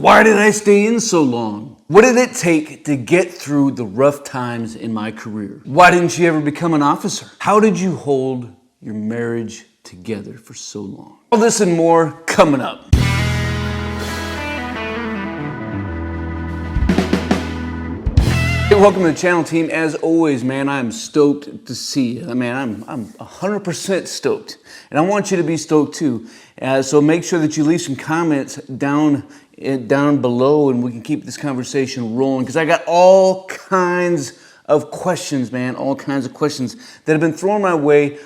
why did I stay in so long? What did it take to get through the rough times in my career? Why didn't you ever become an officer? How did you hold your marriage together for so long? All this and more coming up. Hey, welcome to the channel, team. As always, man, I'm stoked to see you. I'm 100% stoked, and I want you to be stoked too. So make sure that you leave some comments down below, and we can keep this conversation rolling. Because I got all kinds of questions, man, all kinds of questions that have been thrown my way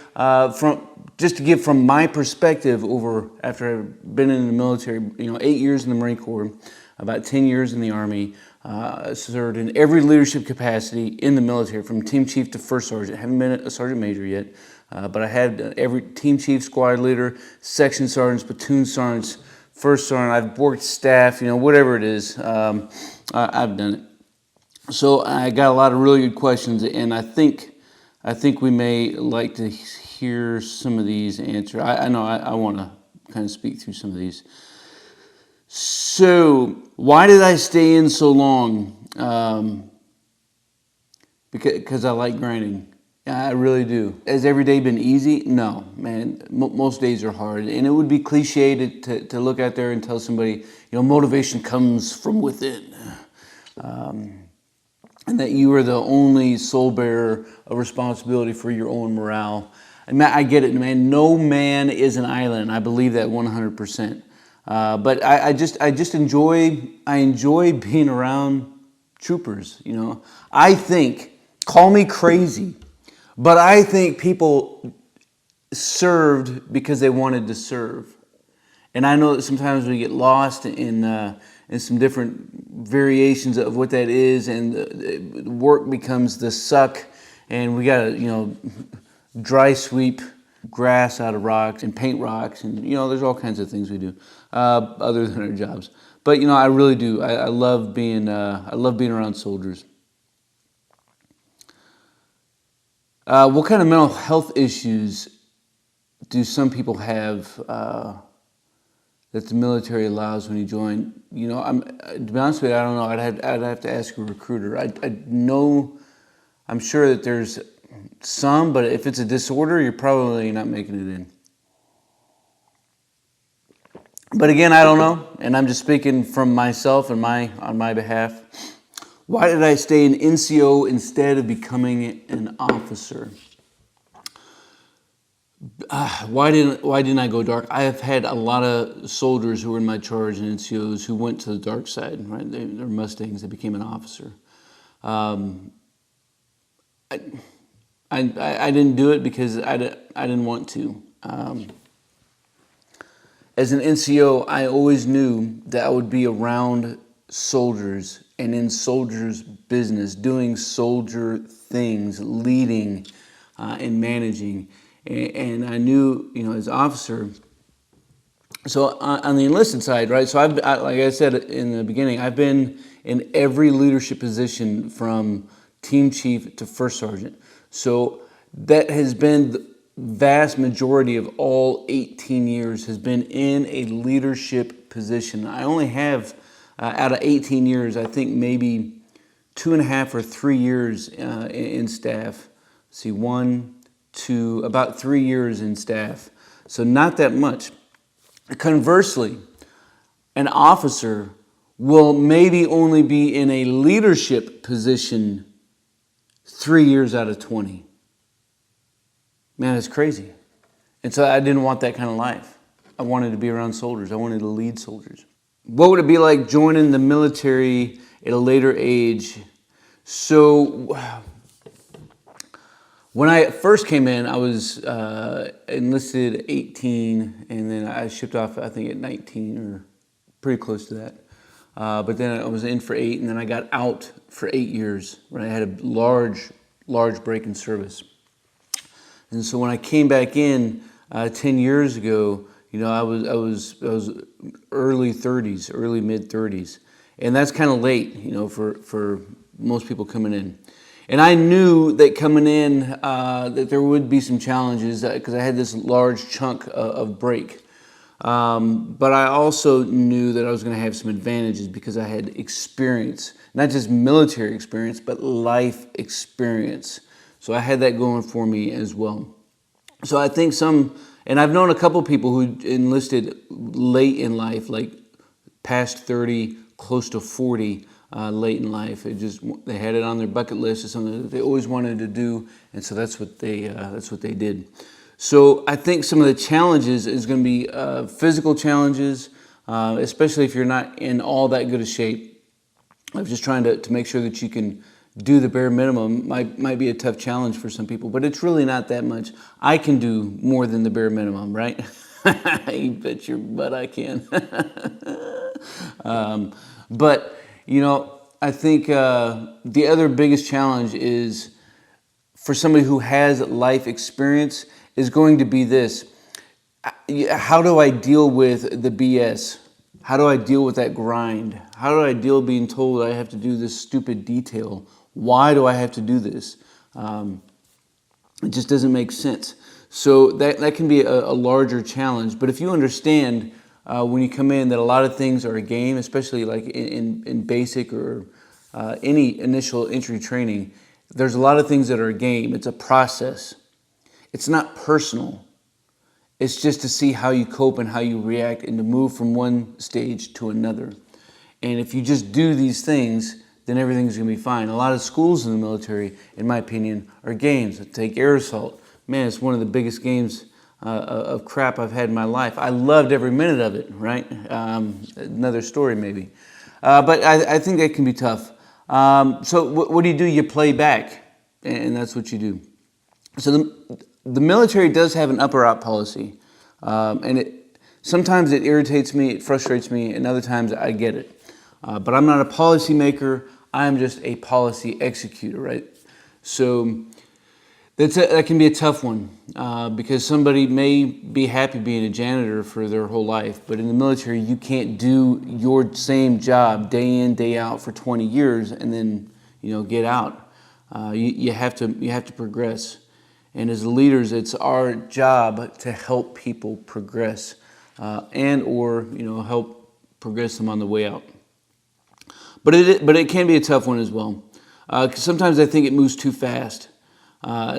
just to give from my perspective after I've been in the military. 8 years in the Marine Corps, about 10 years in the Army. Served in every leadership capacity in the military, from team chief to first sergeant. Haven't been a sergeant major yet, but I had every team chief, squad leader, section sergeants, platoon sergeants, first sergeant. I've worked staff, whatever it is, I've done it. So I got a lot of really good questions, and I think we may like to hear some of these answered. I know I want to kind of speak through some of these. So, why did I stay in so long? Because I like grinding. I really do. Has every day been easy? No, man. Most days are hard. And it would be cliche to look out there and tell somebody, motivation comes from within. And that you are the only sole bearer of responsibility for your own morale. And I get it, man. No man is an island. I believe that 100%. But I just enjoy being around troopers. I think, call me crazy, but I think people served because they wanted to serve. And I know that sometimes we get lost in some different variations of what that is, and the work becomes the suck, and we gotta dry sweep grass out of rocks and paint rocks, and there's all kinds of things we do other than our jobs. But I really do. I love being around soldiers. What kind of mental health issues do some people have that the military allows when you join? To be honest with you, I don't know. I'd have to ask a recruiter. I'm sure that there's some, but if it's a disorder, you're probably not making it in. But again, I don't know, and I'm just speaking from myself and on my behalf. Why did I stay in NCO instead of becoming an officer? Why didn't I go dark? I have had a lot of soldiers who were in my charge and NCOs who went to the dark side. Right, they're Mustangs. They became an officer. I didn't do it because I didn't want to. As an NCO, I always knew that I would be around soldiers and in soldiers' business, doing soldier things, leading and managing. And I knew, as an officer. So on the enlisted side, right? So like I said in the beginning, I've been in every leadership position from team chief to first sergeant. So that has been the vast majority of all 18 years has been in a leadership position. I only have, out of 18 years, I think maybe 2.5 or 3 years in staff. Let's see, 1, 2, about 3 years in staff. So not that much. Conversely, an officer will maybe only be in a leadership position 3 years out of 20. Man, it's crazy. And so I didn't want that kind of life. I wanted to be around soldiers. I wanted to lead soldiers. What would it be like joining the military at a later age? So when I first came in, I was enlisted at 18, and then I shipped off, I think, at 19 or pretty close to that. But then I was in for 8, and then I got out for 8 years when I had a large break in service. And so when I came back in 10 years ago, I was early 30s, early mid 30s, and that's kind of late, for most people coming in. And I knew that coming in that there would be some challenges because I had this large chunk of break. But I also knew that I was going to have some advantages because I had experience, not just military experience, but life experience. So I had that going for me as well. So I think and I've known a couple people who enlisted late in life, like past 30, close to 40, late in life. They had it on their bucket list as something that they always wanted to do, and so that's what they did. So I think some of the challenges is going to be physical challenges, especially if you're not in all that good a shape. I'm just trying to make sure that you can do the bare minimum. Might be a tough challenge for some people, but it's really not that much. I can do more than the bare minimum, right? You bet your butt I can. But, I think the other biggest challenge is for somebody who has life experience is going to be this. How do I deal with the BS? How do I deal with that grind? How do I deal being told I have to do this stupid detail? Why do I have to do this? It just doesn't make sense. So that can be a larger challenge. But if you understand when you come in that a lot of things are a game, especially like in basic or any initial entry training, there's a lot of things that are a game. It's a process. It's not personal. It's just to see how you cope and how you react and to move from one stage to another. And if you just do these things, then everything's going to be fine. A lot of schools in the military, in my opinion, are games. Take air assault. Man, it's one of the biggest games of crap I've had in my life. I loved every minute of it, right? Another story maybe. But I think that can be tough. So what do? You play back, and that's what you do. So the military does have an upper-out policy, and sometimes it irritates me, it frustrates me, and other times I get it. But I'm not a policy maker, I'm just a policy executor, right? So that can be a tough one because somebody may be happy being a janitor for their whole life, but in the military you can't do your same job day in, day out for 20 years and then get out. You have to progress. And as leaders, it's our job to help people progress and or help progress them on the way out. But it can be a tough one as well. 'Cause sometimes I think it moves too fast.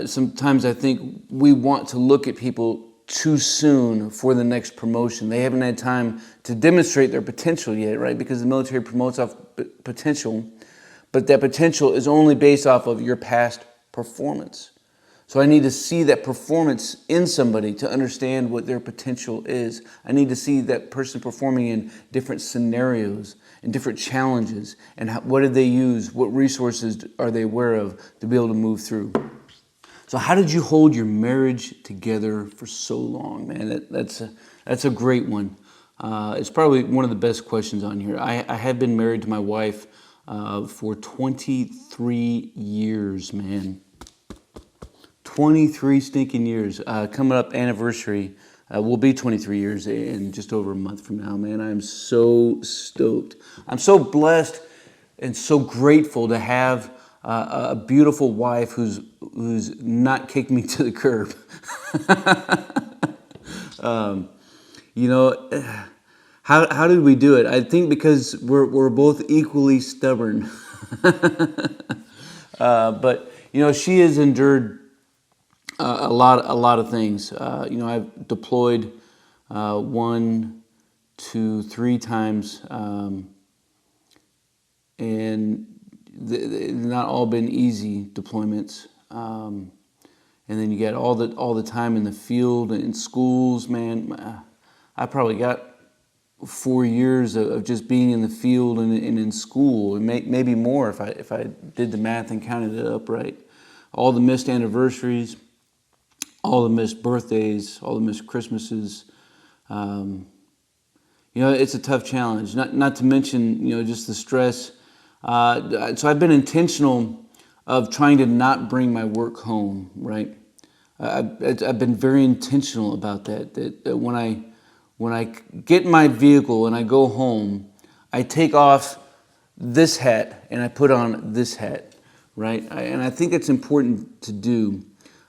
Sometimes I think we want to look at people too soon for the next promotion. They haven't had time to demonstrate their potential yet, right? Because the military promotes off potential, but that potential is only based off of your past performance. So I need to see that performance in somebody to understand what their potential is. I need to see that person performing in different scenarios and different challenges and what did they use, what resources are they aware of to be able to move through. So how did you hold your marriage together for so long, man? That's a great one. It's probably one of the best questions on here. I have been married to my wife for 23 years, man. 23 stinking years. Coming up anniversary will be 23 years in just over a month from now, man. I'm so stoked. I'm so blessed and so grateful to have a beautiful wife who's not kicked me to the curb. How did we do it? I think because we're both equally stubborn. But she has endured a lot of things. I've deployed 1, 2, 3 times, and not all been easy deployments. And then you get all the time in the field and in schools, man. I probably got 4 years of just being in the field and in school, and maybe more if I did the math and counted it up right. All the missed anniversaries, all the missed birthdays, all the missed Christmases. It's a tough challenge. Not to mention, just the stress. So I've been intentional of trying to not bring my work home, right? I've been very intentional about that. That when I get in my vehicle and I go home, I take off this hat and I put on this hat, right? And I think it's important to do.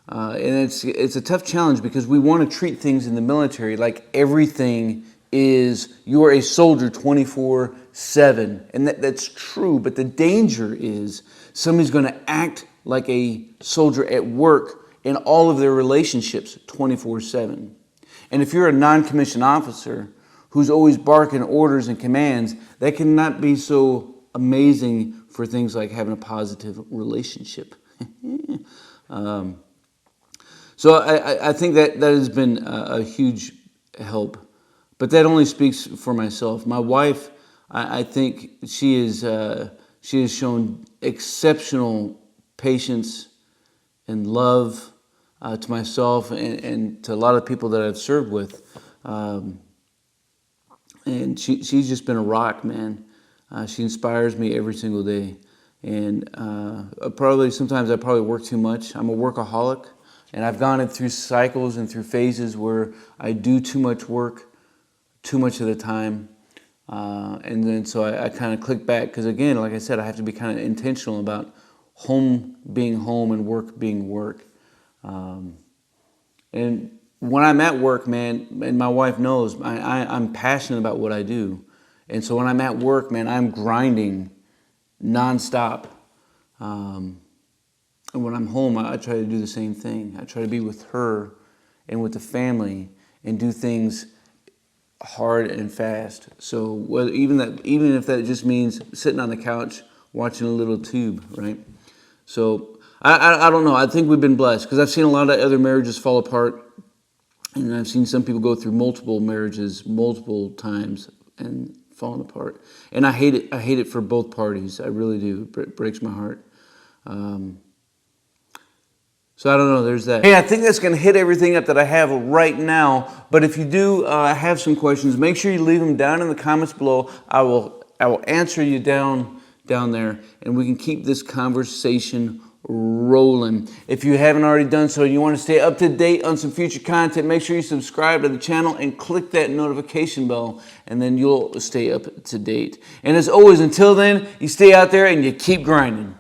And it's a tough challenge because we want to treat things in the military like everything is, you're a soldier 24/7. And that's true, but the danger is somebody's going to act like a soldier at work in all of their relationships 24/7. And if you're a non-commissioned officer who's always barking orders and commands, that cannot be so amazing for things like having a positive relationship. So I think that has been a huge help. But that only speaks for myself. My wife, I think she has shown exceptional patience and love to myself and to a lot of people that I've served with. And she's just been a rock, man. She inspires me every single day. And sometimes I probably work too much. I'm a workaholic. And I've gone through cycles and through phases where I do too much work, too much of the time. And then so I kind of click back. Because again, like I said, I have to be kind of intentional about home being home and work being work. And when I'm at work, man, and my wife knows, I'm passionate about what I do. And so when I'm at work, man, I'm grinding nonstop. And when I'm home, I try to do the same thing. I try to be with her and with the family and do things hard and fast. So even if that just means sitting on the couch watching a little tube, right? So I don't know. I think we've been blessed because I've seen a lot of other marriages fall apart, and I've seen some people go through multiple marriages multiple times and falling apart. And I hate it. I hate it for both parties. I really do. It breaks my heart. So I don't know, there's that. Hey, I think that's going to hit everything up that I have right now. But if you do have some questions, make sure you leave them down in the comments below. I will answer you down there, and we can keep this conversation rolling. If you haven't already done so and you want to stay up to date on some future content, make sure you subscribe to the channel and click that notification bell, and then you'll stay up to date. And as always, until then, you stay out there and you keep grinding.